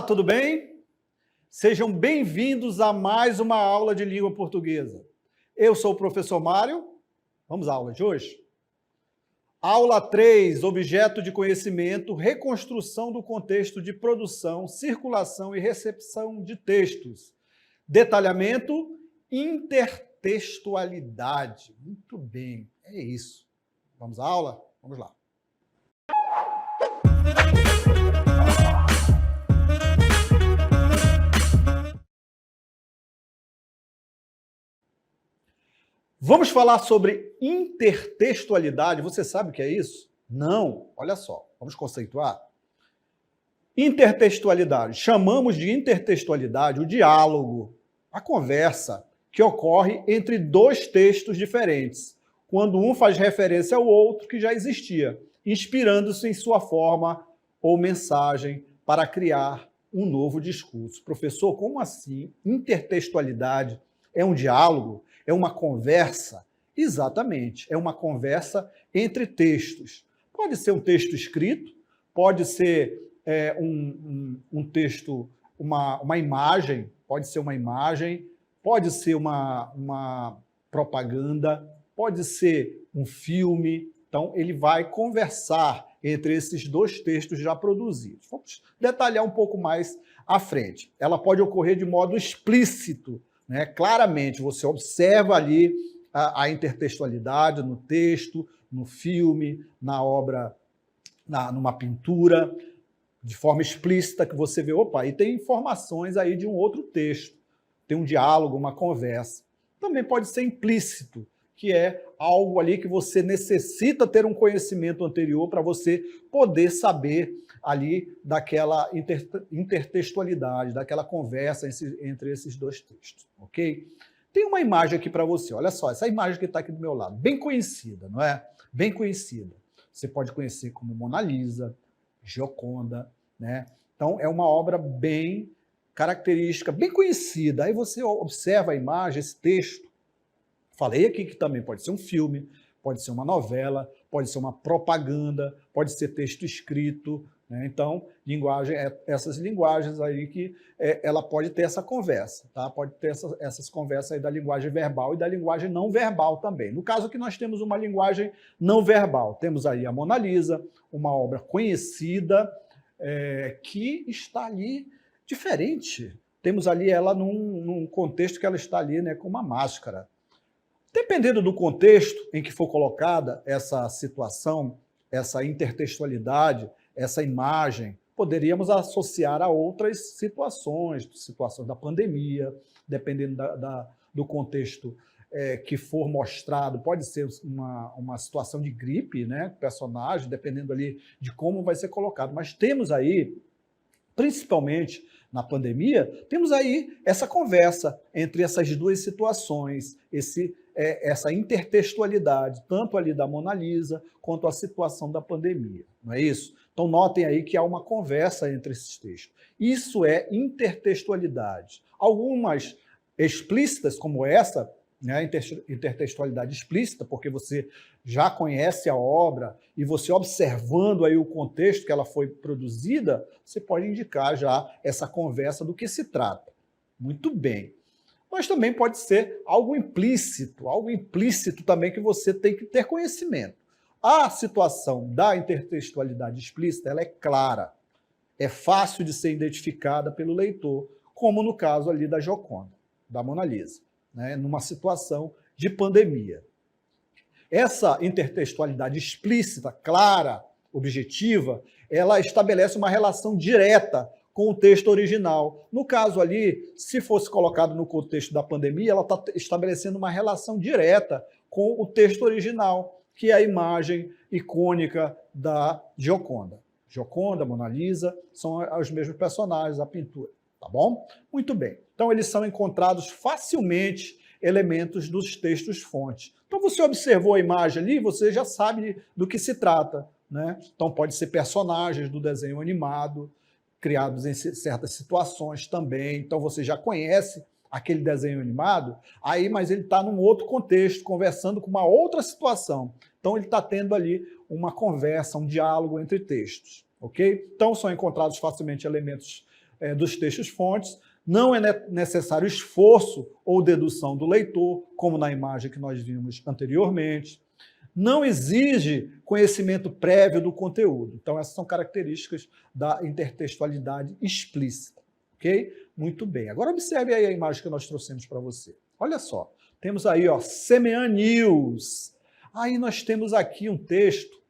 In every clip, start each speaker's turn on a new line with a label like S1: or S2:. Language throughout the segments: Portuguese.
S1: Olá, tudo bem? Sejam bem-vindos a mais uma aula de língua portuguesa. Eu sou o professor Mário. Vamos à aula de hoje? Aula 3, objeto de conhecimento, reconstrução do contexto de produção, circulação e recepção de textos. Detalhamento, intertextualidade. Muito bem, é isso. Vamos à aula? Vamos lá. Vamos falar sobre intertextualidade. Você sabe o que é isso? Não. Olha só, vamos conceituar. Intertextualidade. Chamamos de intertextualidade o diálogo, a conversa que ocorre entre dois textos diferentes, quando um faz referência ao outro que já existia, inspirando-se em sua forma ou mensagem para criar um novo discurso. Professor, como assim? Intertextualidade é um diálogo? É uma conversa? Exatamente, é uma conversa entre textos. Pode ser um texto escrito, pode ser um texto, uma imagem, pode ser uma propaganda, pode ser um filme. Então, ele vai conversar entre esses dois textos já produzidos. Vamos detalhar um pouco mais à frente. Ela pode ocorrer de modo explícito, né? Claramente, você observa ali a intertextualidade no texto, no filme, na obra, numa pintura, de forma explícita, que você vê, opa, e tem informações aí de um outro texto, tem um diálogo, uma conversa. Também pode ser implícito, que é algo ali que você necessita ter um conhecimento anterior para você poder saber ali daquela intertextualidade, daquela conversa entre esses dois textos, ok? Tem uma imagem aqui para você, olha só, essa imagem que está aqui do meu lado, bem conhecida, não é? Bem conhecida. Você pode conhecer como Mona Lisa, Gioconda, né? Então, é uma obra bem característica, bem conhecida. Aí você observa a imagem, esse texto. Falei aqui que também pode ser um filme, pode ser uma novela, pode ser uma propaganda, pode ser texto escrito, né? Então, essas linguagens aí que ela pode ter essa conversa, tá? Pode ter essas conversas aí da linguagem verbal e da linguagem não verbal também. No caso aqui nós temos uma linguagem não verbal. Temos aí a Mona Lisa, uma obra conhecida, que está ali diferente. Temos ali ela num contexto que ela está ali, né, com uma máscara. Dependendo do contexto em que for colocada essa situação, essa intertextualidade, essa imagem, poderíamos associar a outras situações da pandemia, dependendo do contexto que for mostrado, pode ser uma situação de gripe, né, personagem, dependendo ali de como vai ser colocado. Mas temos aí, principalmente na pandemia, temos aí essa conversa entre essas duas situações, essa intertextualidade, tanto ali da Mona Lisa, quanto a situação da pandemia, não é isso? Então notem aí que há uma conversa entre esses textos. Isso é intertextualidade. Algumas explícitas, como essa, né, intertextualidade explícita, porque você já conhece a obra e você observando aí o contexto que ela foi produzida, você pode indicar já essa conversa do que se trata. Muito bem. Mas também pode ser algo implícito também que você tem que ter conhecimento. A situação da intertextualidade explícita, ela é clara, é fácil de ser identificada pelo leitor, como no caso ali da Gioconda, da Mona Lisa, né, numa situação de pandemia. Essa intertextualidade explícita, clara, objetiva, ela estabelece uma relação direta com o texto original. No caso ali, se fosse colocado no contexto da pandemia, ela está estabelecendo uma relação direta com o texto original, que é a imagem icônica da Gioconda. Gioconda, Mona Lisa, são os mesmos personagens, a pintura, tá bom? Muito bem. Então, eles são encontrados facilmente elementos dos textos-fonte. Então, você observou a imagem ali, você já sabe do que se trata, né? Então, pode ser personagens do desenho animado, criados em certas situações também. Então, você já conhece aquele desenho animado, aí, mas ele está num outro contexto, conversando com uma outra situação. Então, ele está tendo ali uma conversa, um diálogo entre textos, ok? Então, são encontrados facilmente elementos dos textos-fontes, não é necessário esforço ou dedução do leitor, como na imagem que nós vimos anteriormente. Não exige conhecimento prévio do conteúdo. Então, essas são características da intertextualidade explícita. Ok? Muito bem. Agora, observe aí a imagem que nós trouxemos para você. Olha só. Temos aí, ó, CMA News. Aí nós temos aqui um texto,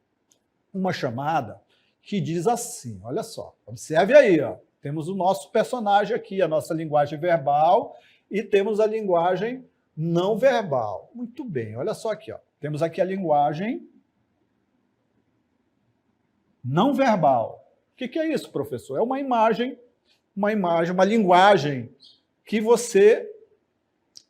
S1: uma chamada, que diz assim, olha só. Observe aí, ó. Temos o nosso personagem aqui, a nossa linguagem verbal, e temos a linguagem não verbal. Muito bem, olha só aqui, ó. Temos aqui a linguagem não verbal. O que é isso, professor? É uma imagem, uma linguagem que você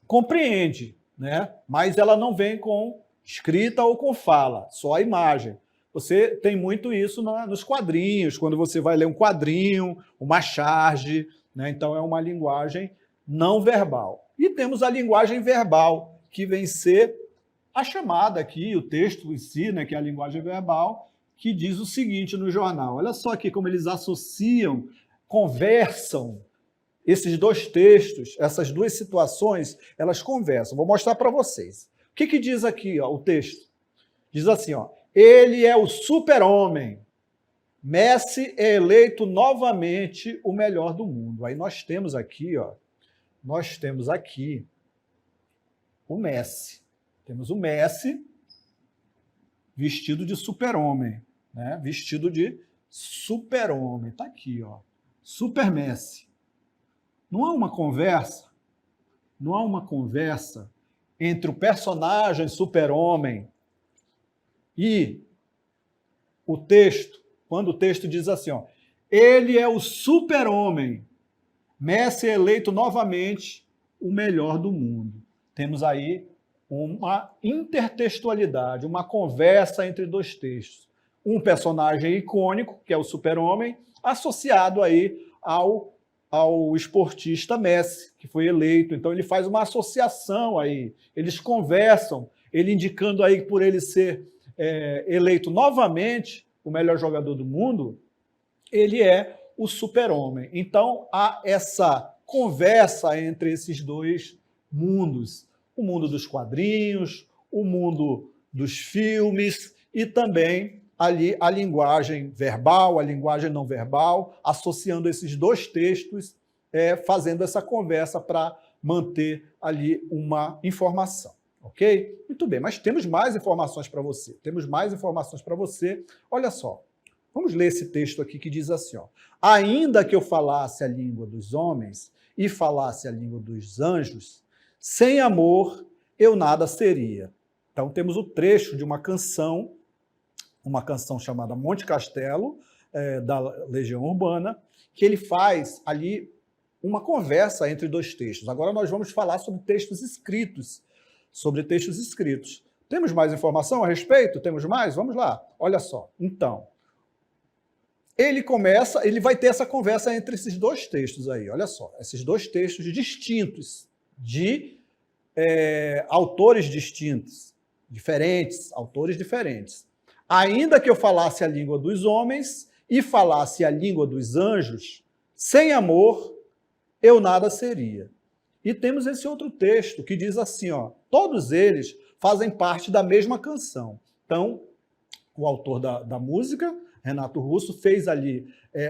S1: compreende, né? Mas ela não vem com escrita ou com fala, só a imagem. Você tem muito isso nos quadrinhos, quando você vai ler um quadrinho, uma charge, né? Então é uma linguagem não verbal. E temos a linguagem verbal, que vem ser a chamada aqui, o texto em si, né, que é a linguagem verbal, que diz o seguinte no jornal. Olha só aqui como eles associam, conversam, esses dois textos, essas duas situações, elas conversam. Vou mostrar para vocês. O que diz aqui, ó, o texto? Diz assim, ó, ele é o super-homem. Messi é eleito novamente o melhor do mundo. Aí nós temos aqui, ó, o Messi. Temos o Messi vestido de super-homem, né? Vestido de super-homem. Está aqui, ó. Super Messi. Não há uma conversa entre o personagem super-homem e o texto, quando o texto diz assim, ó, ele é o super-homem, Messi é eleito novamente o melhor do mundo. Temos aí uma intertextualidade, uma conversa entre dois textos. Um personagem icônico, que é o super-homem, associado aí ao esportista Messi, que foi eleito. Então ele faz uma associação aí, eles conversam, ele indicando aí por ele ser eleito novamente o melhor jogador do mundo, ele é o super-homem. Então há essa conversa entre esses dois mundos, o mundo dos quadrinhos, o mundo dos filmes e também ali a linguagem verbal, a linguagem não verbal, associando esses dois textos, fazendo essa conversa para manter ali uma informação. Ok? Muito bem, mas temos mais informações para você. Olha só, vamos ler esse texto aqui que diz assim, ó, ainda que eu falasse a língua dos homens e falasse a língua dos anjos, sem amor eu nada seria. Então temos o trecho de uma canção chamada Monte Castelo, da Legião Urbana, que ele faz ali uma conversa entre dois textos. Agora nós vamos falar sobre textos escritos. Temos mais informação a respeito? Temos mais? Vamos lá. Olha só. Então, ele vai ter essa conversa entre esses dois textos aí. Olha só. Esses dois textos distintos, de autores distintos, autores diferentes. Ainda que eu falasse a língua dos homens e falasse a língua dos anjos, sem amor eu nada seria. E temos esse outro texto que diz assim, ó, todos eles fazem parte da mesma canção. Então, o autor da música, Renato Russo, fez ali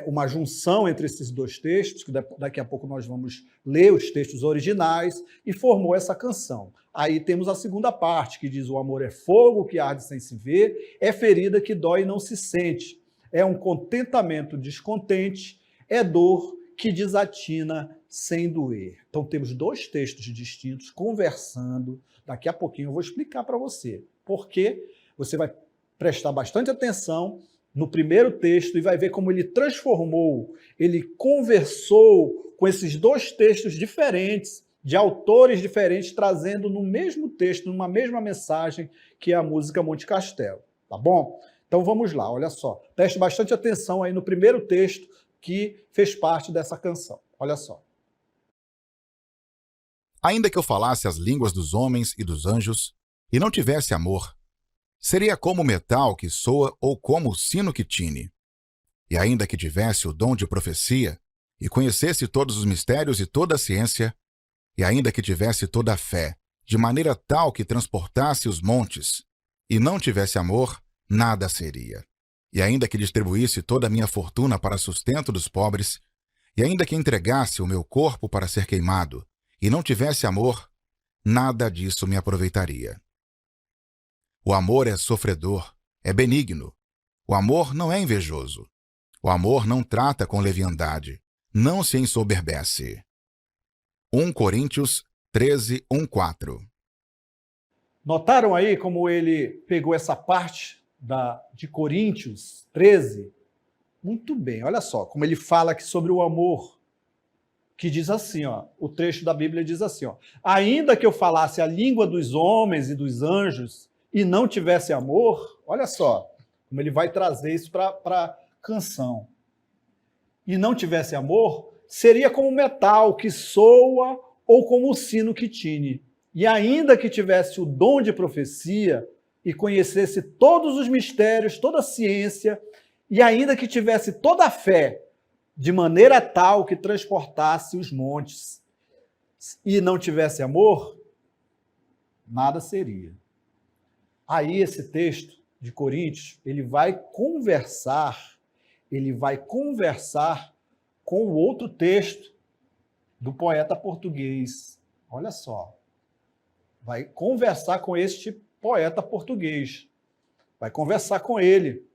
S1: uma junção entre esses dois textos, que daqui a pouco nós vamos ler os textos originais, e formou essa canção. Aí temos a segunda parte, que diz: o amor é fogo que arde sem se ver, é ferida que dói e não se sente, é um contentamento descontente, é dor que desatina sem doer. Então temos dois textos distintos conversando. Daqui a pouquinho eu vou explicar para você, porque você vai prestar bastante atenção no primeiro texto e vai ver como ele transformou, ele conversou com esses dois textos diferentes, de autores diferentes, trazendo no mesmo texto, numa mesma mensagem, que é a música Monte Castelo. Tá bom? Então vamos lá, olha só. Preste bastante atenção aí no primeiro texto que fez parte dessa canção. Olha só.
S2: Ainda que eu falasse as línguas dos homens e dos anjos, e não tivesse amor, seria como o metal que soa ou como o sino que tine. E ainda que tivesse o dom de profecia, e conhecesse todos os mistérios e toda a ciência, e ainda que tivesse toda a fé, de maneira tal que transportasse os montes, e não tivesse amor, nada seria. E ainda que distribuísse toda a minha fortuna para sustento dos pobres, e ainda que entregasse o meu corpo para ser queimado, e não tivesse amor, nada disso me aproveitaria. O amor é sofredor, é benigno. O amor não é invejoso. O amor não trata com leviandade, não se ensoberbece. 1 Coríntios 13, 1-4.
S1: Notaram aí como ele pegou essa parte de Coríntios 13? Muito bem, olha só, como ele fala aqui sobre o amor, que diz assim, ó, o trecho da Bíblia diz assim, ó, ainda que eu falasse a língua dos homens e dos anjos e não tivesse amor, olha só, como ele vai trazer isso para a canção, e não tivesse amor, seria como metal que soa ou como o sino que tine. E ainda que tivesse o dom de profecia e conhecesse todos os mistérios, toda a ciência, e ainda que tivesse toda a fé, de maneira tal que transportasse os montes, e não tivesse amor, nada seria. Aí esse texto de Coríntios, ele vai conversar com o outro texto do poeta português. Olha só. Vai conversar com este poeta português. Vai conversar com ele.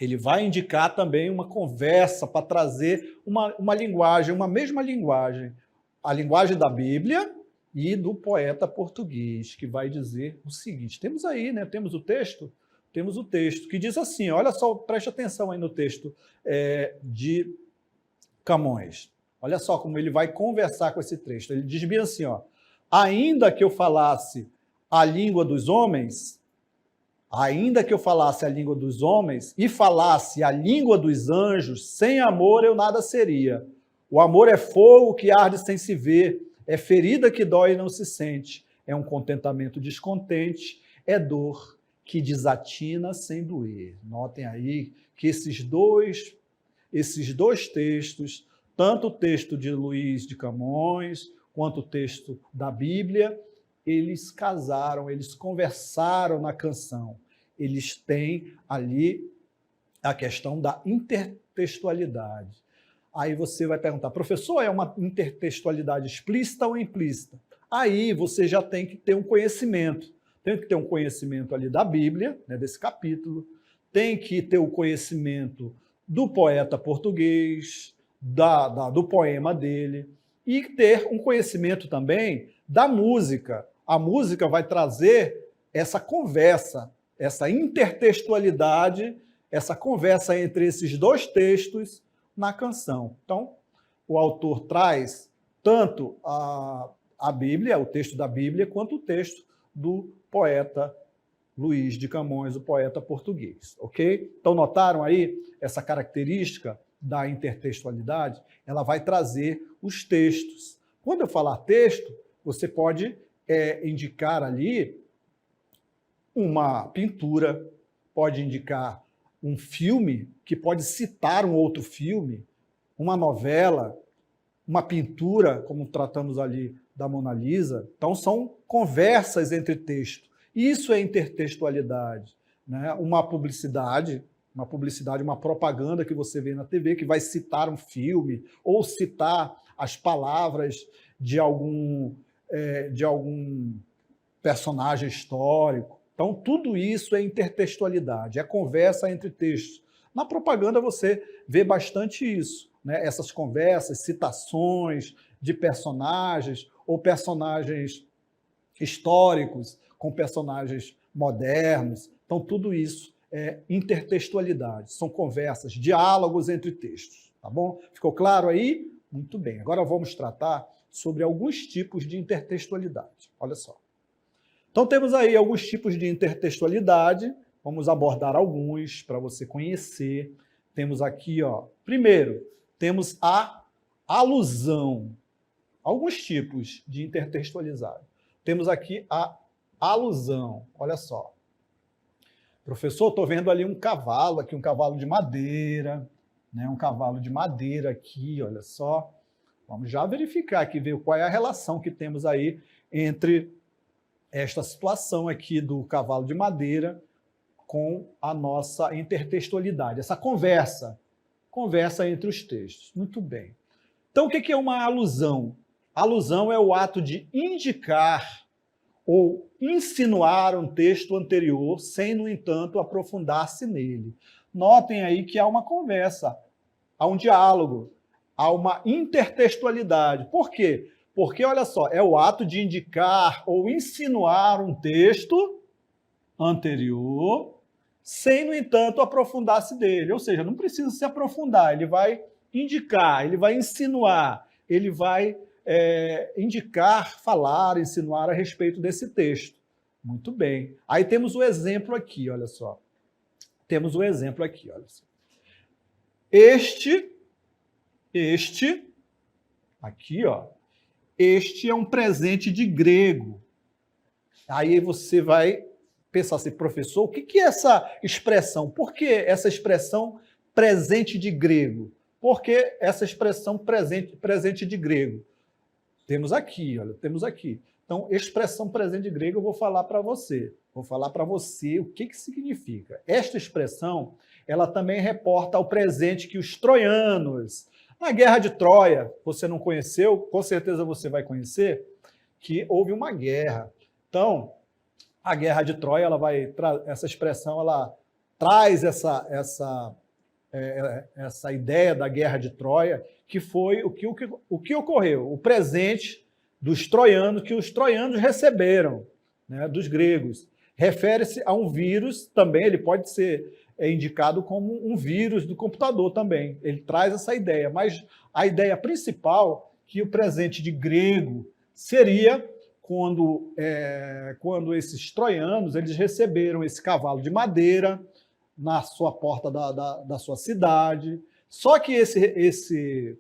S1: Ele vai indicar também uma conversa para trazer uma linguagem, uma mesma linguagem. A linguagem da Bíblia e do poeta português, que vai dizer o seguinte. Temos aí, né? Temos o texto que diz assim, olha só, preste atenção aí no texto de Camões. Olha só como ele vai conversar com esse texto. Ele diz bem assim, ó, ainda que eu falasse a língua dos homens, e falasse a língua dos anjos, sem amor eu nada seria. O amor é fogo que arde sem se ver, é ferida que dói e não se sente, é um contentamento descontente, é dor que desatina sem doer. Notem aí que esses dois textos, tanto o texto de Luís de Camões, quanto o texto da Bíblia, eles casaram, eles conversaram na canção. Eles têm ali a questão da intertextualidade. Aí você vai perguntar, professor, é uma intertextualidade explícita ou implícita? Aí você já tem que ter um conhecimento. Tem que ter um conhecimento ali da Bíblia, né, desse capítulo, tem que ter o conhecimento do poeta português, do poema dele, e ter um conhecimento também da música. A música vai trazer essa conversa, essa intertextualidade, essa conversa entre esses dois textos na canção. Então, o autor traz tanto a Bíblia, o texto da Bíblia, quanto o texto do poeta Luís de Camões, o poeta português, ok? Então, notaram aí essa característica da intertextualidade? Ela vai trazer os textos. Quando eu falar texto, você pode indicar ali uma pintura, pode indicar um filme, que pode citar um outro filme, uma novela, uma pintura, como tratamos ali da Mona Lisa. Então, são conversas entre textos. Isso é intertextualidade, né? Uma publicidade, uma propaganda que você vê na TV, que vai citar um filme, ou citar as palavras de algum personagem histórico. Então, tudo isso é intertextualidade, é conversa entre textos. Na propaganda você vê bastante isso, né? Essas conversas, citações de personagens ou personagens históricos com personagens modernos. Então, tudo isso é intertextualidade, são conversas, diálogos entre textos, tá bom? Ficou claro aí? Muito bem. Agora vamos tratar sobre alguns tipos de intertextualidade. Olha só. Então, temos aí alguns tipos de intertextualidade, vamos abordar alguns para você conhecer. Temos aqui, ó, primeiro, temos a alusão. Alguns tipos de intertextualidade. Temos aqui a alusão, olha só. Professor, estou vendo ali um cavalo de madeira, né? Um cavalo de madeira aqui, olha só. Vamos já verificar aqui, ver qual é a relação que temos aí entre esta situação aqui do cavalo de madeira com a nossa intertextualidade, essa conversa entre os textos. Muito bem. Então, o que é uma alusão? Alusão é o ato de indicar ou insinuar um texto anterior, sem, no entanto, aprofundar-se nele. Notem aí que há uma conversa, há um diálogo, há uma intertextualidade. Por quê? Porque, olha só, é o ato de indicar ou insinuar um texto anterior, sem, no entanto, aprofundar-se dele. Ou seja, não precisa se aprofundar, ele vai indicar, ele vai insinuar, ele vai indicar, falar, insinuar a respeito desse texto. Muito bem. Aí temos o exemplo aqui, olha só. Temos o exemplo aqui, olha só. Aqui, ó. Este é um presente de grego. Aí você vai pensar assim, professor, o que é essa expressão? Por que essa expressão presente de grego? Por que essa expressão presente de grego? Temos aqui, olha, temos aqui. Então, expressão presente de grego eu vou falar para você. Vou falar para você o que significa. Esta expressão, ela também reporta ao presente que os troianos, na Guerra de Troia, você não conheceu, com certeza você vai conhecer, que houve uma guerra. Então, a Guerra de Troia, essa expressão, ela traz essa ideia da Guerra de Troia, que foi o que ocorreu, o presente dos troianos, que os troianos receberam, né, dos gregos. Refere-se a um vírus, também ele pode ser indicado como um vírus do computador também. Ele traz essa ideia, mas a ideia principal, que o presente de grego seria quando esses troianos eles receberam esse cavalo de madeira na sua porta da sua cidade. Só que esse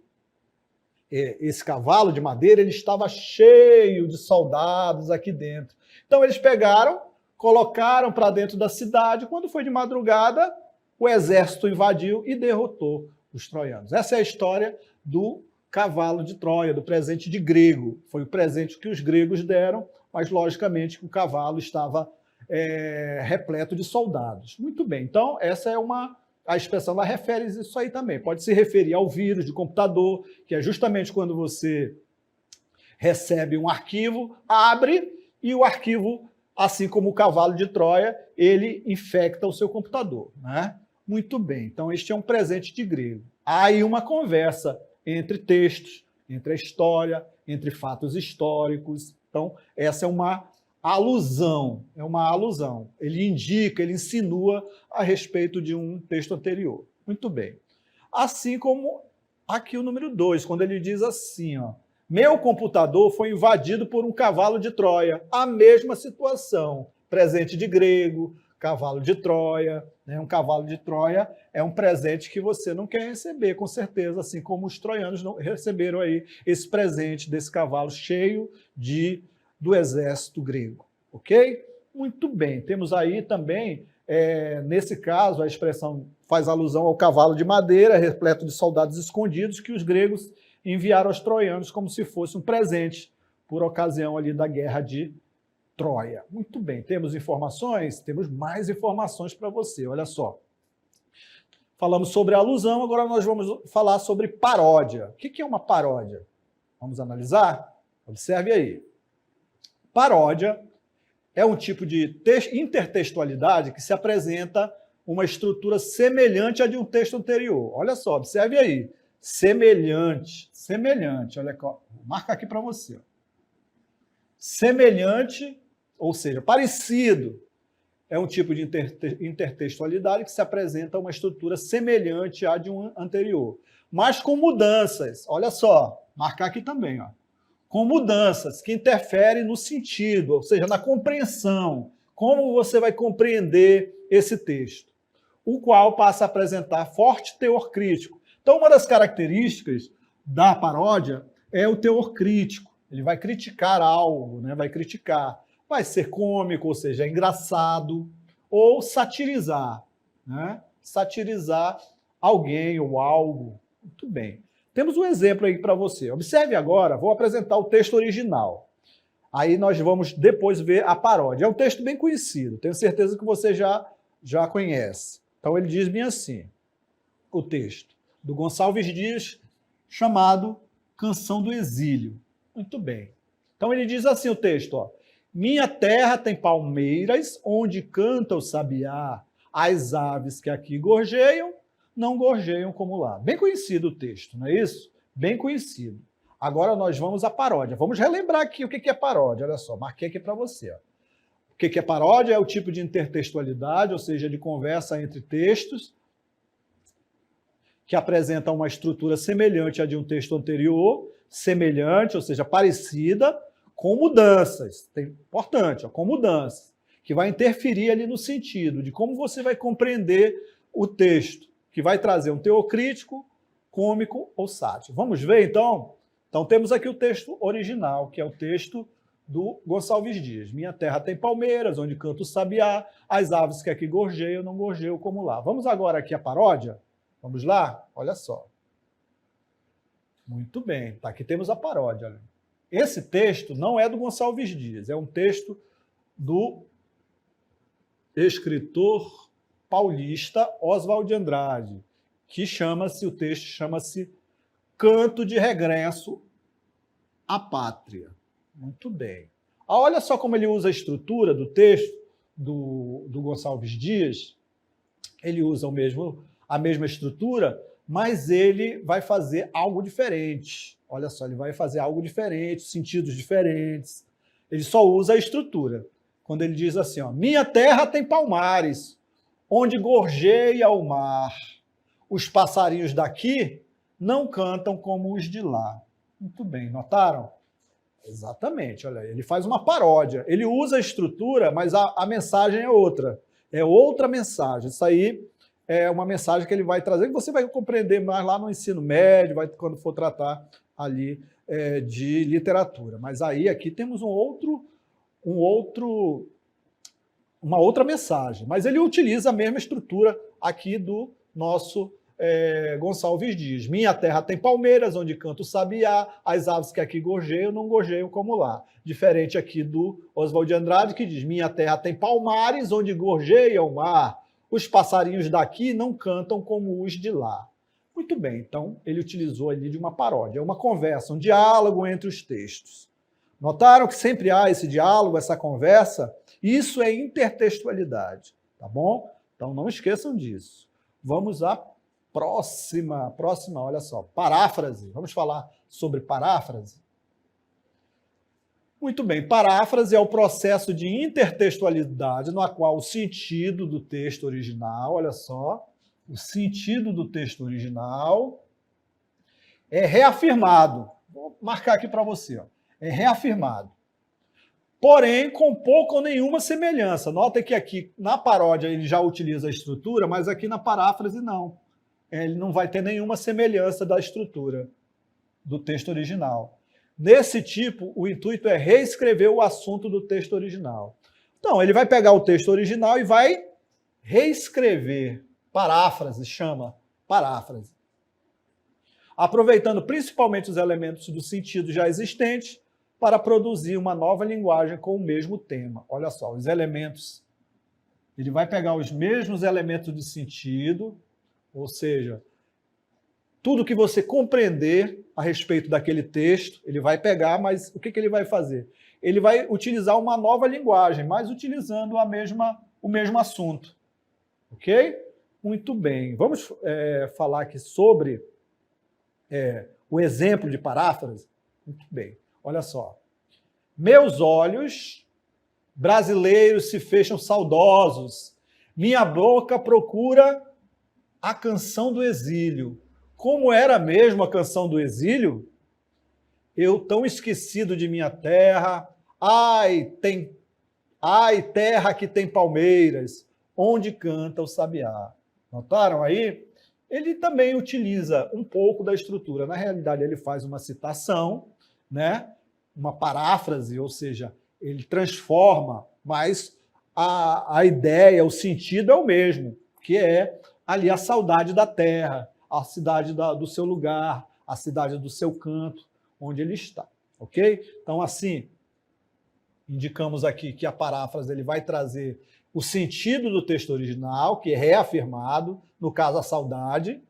S1: cavalo de madeira ele estava cheio de soldados aqui dentro. Então eles pegaram, colocaram para dentro da cidade. Quando foi de madrugada, o exército invadiu e derrotou os troianos. Essa é a história do cavalo de Troia, do presente de grego. Foi o presente que os gregos deram, mas logicamente que o cavalo estava repleto de soldados. Muito bem, então essa é a expressão, ela refere isso aí também. Pode se referir ao vírus de computador, que é justamente quando você recebe um arquivo, abre e o arquivo, assim como o cavalo de Troia, ele infecta o seu computador, né? Muito bem, então este é um presente de grego. Há aí uma conversa entre textos, entre a história, entre fatos históricos. Então, essa é uma alusão, Ele indica, ele insinua a respeito de um texto anterior. Muito bem. Assim como aqui o número 2, quando ele diz assim, ó, meu computador foi invadido por um cavalo de Troia. A mesma situação, presente de grego, cavalo de Troia, né? Um cavalo de Troia é um presente que você não quer receber, com certeza, assim como os troianos não receberam aí esse presente desse cavalo cheio do exército grego, ok? Muito bem, temos aí também, nesse caso, a expressão faz alusão ao cavalo de madeira, repleto de soldados escondidos, que os gregos enviaram aos troianos como se fosse um presente por ocasião ali da guerra de Troia. Muito bem, temos informações? Temos mais informações para você, olha só. Falamos sobre alusão, agora nós vamos falar sobre paródia. O que é uma paródia? Vamos analisar? Observe aí. Paródia é um tipo de intertextualidade que se apresenta uma estrutura semelhante à de um texto anterior. Olha só, observe aí. Semelhante, olha, marca aqui para você. Semelhante, ou seja, parecido, é um tipo de intertextualidade que se apresenta uma estrutura semelhante à de um anterior, mas com mudanças. Olha só, marcar aqui também, ó. Com mudanças que interferem no sentido, ou seja, na compreensão, como você vai compreender esse texto, o qual passa a apresentar forte teor crítico. Então, uma das características da paródia é o teor crítico. Ele vai criticar algo, né? Vai ser cômico, ou seja, engraçado, ou satirizar, né? Satirizar alguém ou algo. Muito bem. Temos um exemplo aí para você. Observe agora, vou apresentar o texto original. Aí nós vamos depois ver a paródia. É um texto bem conhecido, tenho certeza que você já conhece. Então ele diz bem assim, o texto do Gonçalves Dias, chamado Canção do Exílio. Muito bem. Então ele diz assim o texto, ó. Minha terra tem palmeiras, onde canta o sabiá, as aves que aqui gorjeiam, não gorjeiam como lá. Bem conhecido o texto, não é isso? Bem conhecido. Agora nós vamos à paródia. Vamos relembrar aqui o que é paródia. Olha só, marquei aqui para você. Ó. O que é paródia? É o tipo de intertextualidade, ou seja, de conversa entre textos, que apresenta uma estrutura semelhante à de um texto anterior, semelhante, ou seja, parecida, com mudanças. Importante, ó, com mudanças, que vai interferir ali no sentido de como você vai compreender o texto, que vai trazer um teor crítico, cômico ou sático. Vamos ver, então? Então, temos aqui o texto original, que é o texto do Gonçalves Dias. Minha terra tem palmeiras, onde canta o sabiá, as aves que aqui gorjeiam, não gorjeiam como lá. Vamos agora aqui à paródia? Vamos lá? Olha só. Muito bem, tá, aqui temos a paródia. Olha. Esse texto não é do Gonçalves Dias, é um texto do escritor paulista Oswald de Andrade, que o texto chama-se Canto de Regresso à Pátria. Muito bem. Olha só como ele usa a estrutura do texto do Gonçalves Dias. Ele usa a mesma estrutura, mas ele vai fazer algo diferente. Olha só, ele vai fazer algo diferente, sentidos diferentes. Ele só usa a estrutura. Quando ele diz assim, ó, minha terra tem palmares, onde gorjeia o mar. Os passarinhos daqui não cantam como os de lá. Muito bem, notaram? Exatamente, olha, ele faz uma paródia. Ele usa a estrutura, mas a mensagem é outra. É outra mensagem. Isso aí é uma mensagem que ele vai trazer, que você vai compreender mais lá no ensino médio, quando for tratar ali de literatura. Mas aí aqui temos uma outra mensagem. Mas ele utiliza a mesma estrutura aqui do nosso Gonçalves Dias. Minha terra tem palmeiras, onde canta o sabiá, as aves que aqui gorjeiam, não gorjeiam como lá. Diferente aqui do Oswald de Andrade, que diz, minha terra tem palmares, onde gorjeia o mar. Os passarinhos daqui não cantam como os de lá. Muito bem, então ele utilizou ali de uma paródia, uma conversa, um diálogo entre os textos. Notaram que sempre há esse diálogo, essa conversa? Isso é intertextualidade, tá bom? Então não esqueçam disso. Vamos à próxima, olha só, paráfrase. Vamos falar sobre paráfrase? Muito bem, paráfrase é o processo de intertextualidade no qual o sentido do texto original, olha só, o sentido do texto original é reafirmado. Vou marcar aqui para você, ó. É reafirmado. Porém, com pouca ou nenhuma semelhança. Nota que aqui na paródia ele já utiliza a estrutura, mas aqui na paráfrase não. Ele não vai ter nenhuma semelhança da estrutura do texto original. Nesse tipo, o intuito é reescrever o assunto do texto original. Então, ele vai pegar o texto original e vai reescrever. Paráfrase, chama paráfrase. Aproveitando principalmente os elementos do sentido já existente para produzir uma nova linguagem com o mesmo tema. Olha só, os elementos. Ele vai pegar os mesmos elementos de sentido, ou seja, tudo que você compreender a respeito daquele texto, ele vai pegar, mas o que ele vai fazer? Ele vai utilizar uma nova linguagem, mas utilizando o mesmo assunto. Ok? Muito bem. Vamos falar aqui sobre o exemplo de paráfrase? Muito bem. Olha só. Meus olhos brasileiros se fecham saudosos. Minha boca procura a canção do exílio. Como era mesmo a canção do exílio? Eu tão esquecido de minha terra. Ai, terra que tem palmeiras, onde canta o sabiá. Notaram aí? Ele também utiliza um pouco da estrutura. Na realidade, ele faz uma citação, né? Uma paráfrase, ou seja, ele transforma, mas a ideia, o sentido é o mesmo, que é ali a saudade da terra, a cidade do seu lugar, a cidade do seu canto, onde ele está, ok? Então, assim, indicamos aqui que a paráfrase ele vai trazer o sentido do texto original, que é reafirmado, no caso a saudade,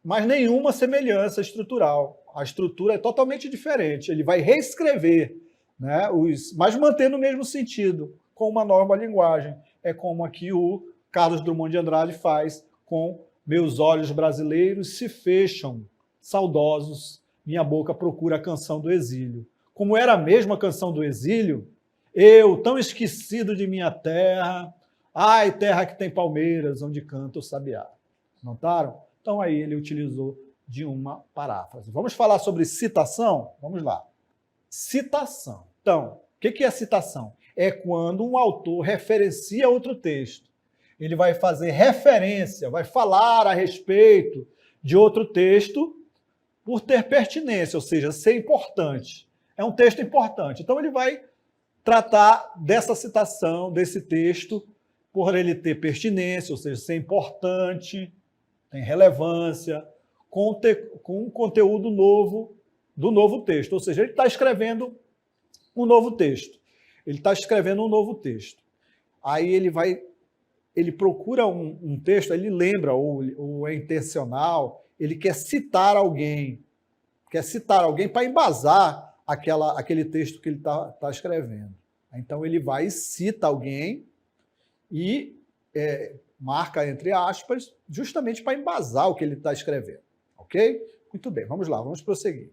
S1: mas nenhuma semelhança estrutural. A estrutura é totalmente diferente, ele vai reescrever, né, mas mantendo o mesmo sentido, com uma nova linguagem. É como aqui o Carlos Drummond de Andrade faz com Meus olhos brasileiros se fecham, saudosos, minha boca procura a canção do exílio. Como era a mesma canção do exílio, eu, tão esquecido de minha terra, ai, terra que tem palmeiras, onde canta o sabiá. Notaram? Então aí ele utilizou de uma paráfrase. Vamos falar sobre citação? Vamos lá. Citação. Então, o que é citação? É quando um autor referencia outro texto. Ele vai fazer referência, vai falar a respeito de outro texto por ter pertinência, ou seja, ser importante. É um texto importante. Então ele vai tratar dessa citação, desse texto, por ele ter pertinência, ou seja, ser importante, tem relevância, com um conteúdo novo do novo texto. Ou seja, ele está escrevendo um novo texto. Ele está escrevendo um novo texto. Aí ele procura um texto, ele lembra, ou é intencional, ele quer citar alguém para embasar aquele texto que ele está escrevendo. Então ele vai e cita alguém e marca entre aspas, justamente para embasar o que ele está escrevendo. Ok? Muito bem, vamos lá, vamos prosseguir.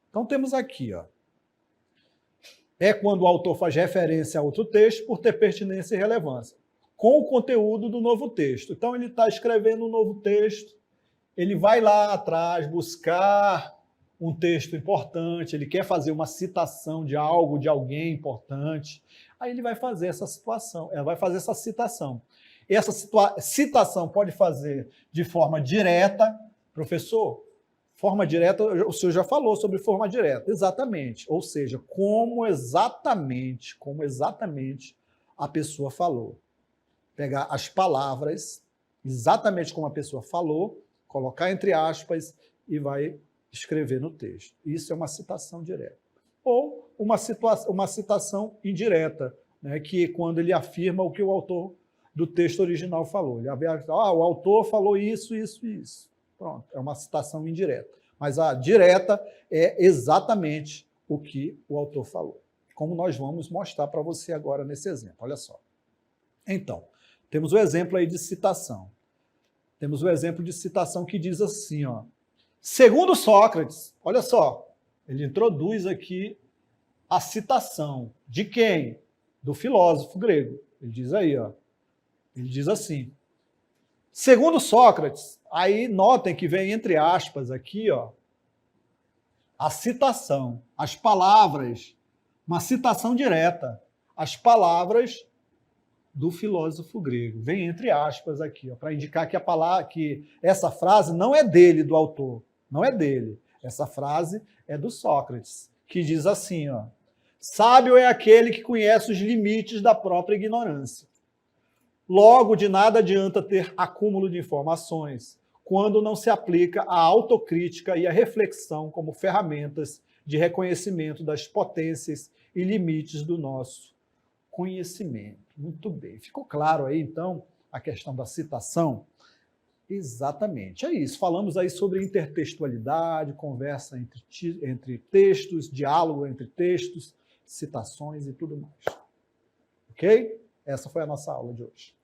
S1: Então temos aqui, ó. É quando o autor faz referência a outro texto por ter pertinência e relevância, com o conteúdo do novo texto. Então ele está escrevendo um novo texto, ele vai lá atrás buscar um texto importante, ele quer fazer uma citação de algo, de alguém importante, aí ele vai fazer essa situação, vai fazer essa citação. Essa citação pode fazer de forma direta, professor, forma direta, o senhor já falou sobre forma direta, exatamente, ou seja, como exatamente a pessoa falou. Pegar as palavras, exatamente como a pessoa falou, colocar entre aspas e vai escrever no texto. Isso é uma citação direta. Ou uma citação indireta, né, que é quando ele afirma o que o autor do texto original falou. Ele o autor falou isso, isso e isso. Pronto, é uma citação indireta. Mas a direta é exatamente o que o autor falou. Como nós vamos mostrar para você agora nesse exemplo. Olha só. Então, temos o exemplo aí de citação. Temos o exemplo de citação que diz assim, ó. Segundo Sócrates, olha só, ele introduz aqui a citação. De quem? Do filósofo grego. Ele diz aí, ó. Ele diz assim. Segundo Sócrates, aí notem que vem entre aspas aqui, ó, a citação, as palavras, uma citação direta, as palavras do filósofo grego. Vem entre aspas aqui, para indicar que essa frase não é dele, do autor, não é dele. Essa frase é do Sócrates, que diz assim, ó, sábio é aquele que conhece os limites da própria ignorância. Logo, de nada adianta ter acúmulo de informações quando não se aplica a autocrítica e a reflexão como ferramentas de reconhecimento das potências e limites do nosso conhecimento. Muito bem. Ficou claro aí, então, a questão da citação? Exatamente. É isso. Falamos aí sobre intertextualidade, conversa entre textos, diálogo entre textos, citações e tudo mais. Ok? Essa foi a nossa aula de hoje.